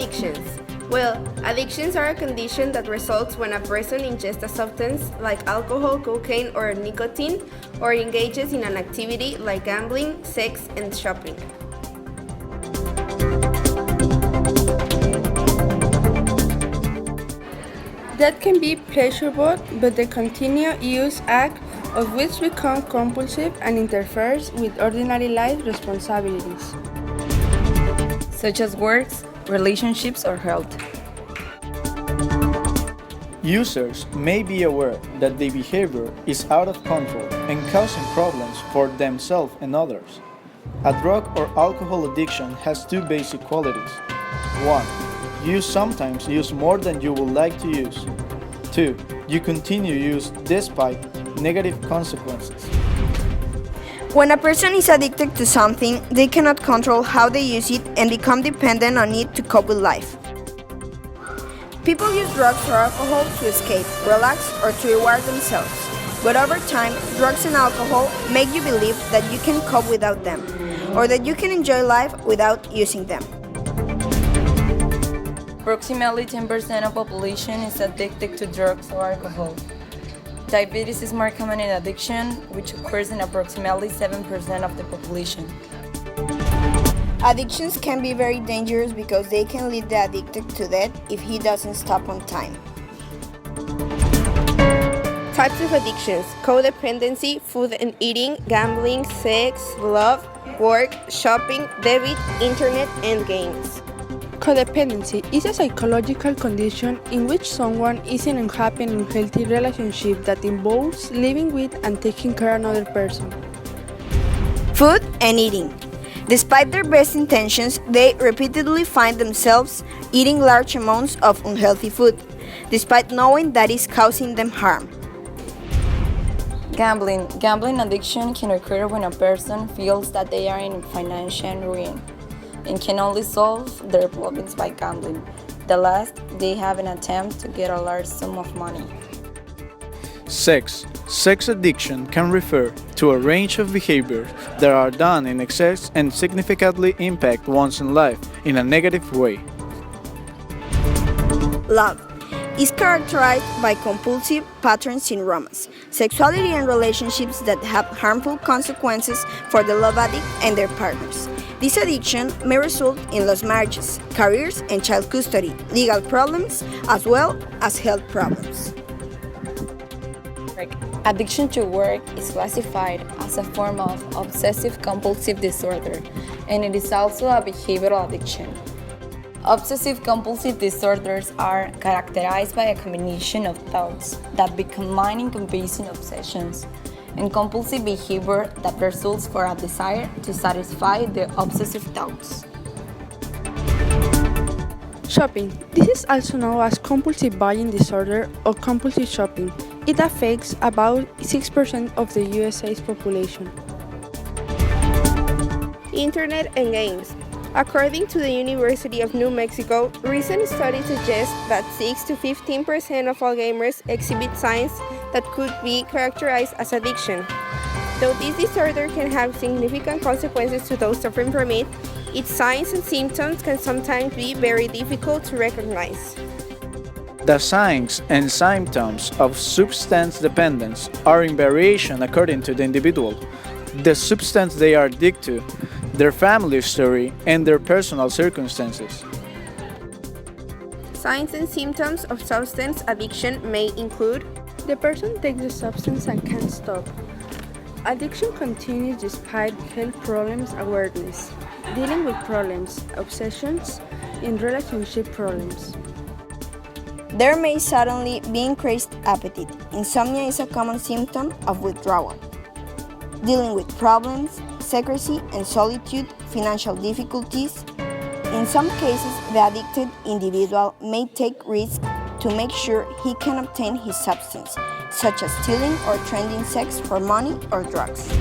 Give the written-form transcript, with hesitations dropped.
addictions? Well, addictions are a condition that results when a person ingests a substance like alcohol, cocaine, or nicotine, or engages in an activity like gambling, sex, and shopping. That can be pleasurable, but the continued use act of which becomes compulsive and interferes with ordinary life responsibilities, such as works, relationships, or health. Users may be aware that their behavior is out of control and causing problems for themselves and others. A drug or alcohol addiction has two basic qualities. 1. You sometimes use more than you would like to use. 2. You continue use despite negative consequences. When a person is addicted to something, they cannot control how they use it and become dependent on it to cope with life. People use drugs or alcohol to escape, relax, or to reward themselves. But over time, drugs and alcohol make you believe that you can cope without them, or that you can enjoy life without using them. Approximately 10% of population is addicted to drugs or alcohol. Diabetes is more common in addiction, which occurs in approximately 7% of the population. Addictions can be very dangerous because they can lead the addicted to death if he doesn't stop on time. Types of addictions: codependency, food and eating, gambling, sex, love, work, shopping, debit, internet, and games. Codependency is a psychological condition in which someone is in a happy and healthy relationship that involves living with and taking care of another person. Food and eating. Despite their best intentions, they repeatedly find themselves eating large amounts of unhealthy food, despite knowing that is causing them harm. Gambling. Gambling addiction can occur when a person feels that they are in financial ruin and can only solve their problems by gambling. The last, they have an attempt to get a large sum of money. Sex. Sex addiction can refer to a range of behaviors that are done in excess and significantly impact one's life in a negative way. Love is characterized by compulsive patterns in romance, sexuality, and relationships that have harmful consequences for the love addict and their partners. This addiction may result in lost marriages, careers, and child custody, legal problems, as well as health problems. Addiction to work is classified as a form of obsessive-compulsive disorder, and it is also a behavioral addiction. Obsessive-compulsive disorders are characterized by a combination of thoughts that become mind-encompassing obsessions, and compulsive behavior that results from a desire to satisfy the obsessive thoughts. Shopping. This is also known as compulsive buying disorder or compulsive shopping. It affects about 6% of the USA's population. Internet and games. According to the University of New Mexico, recent studies suggest that 6 to 15% of all gamers exhibit signs that could be characterized as addiction. Though this disorder can have significant consequences to those suffering from it, its signs and symptoms can sometimes be very difficult to recognize. The signs and symptoms of substance dependence are in variation according to the individual, the substance they are addicted to, their family story, and their personal circumstances. Signs and symptoms of substance addiction may include: the person takes the substance and can't stop. Addiction continues despite health problems awareness, dealing with problems, obsessions, and relationship problems. There may suddenly be increased appetite. Insomnia is a common symptom of withdrawal. Dealing with problems, secrecy and solitude, financial difficulties. In some cases, the addicted individual may take risks to make sure he can obtain his substance, such as stealing or trading sex for money or drugs.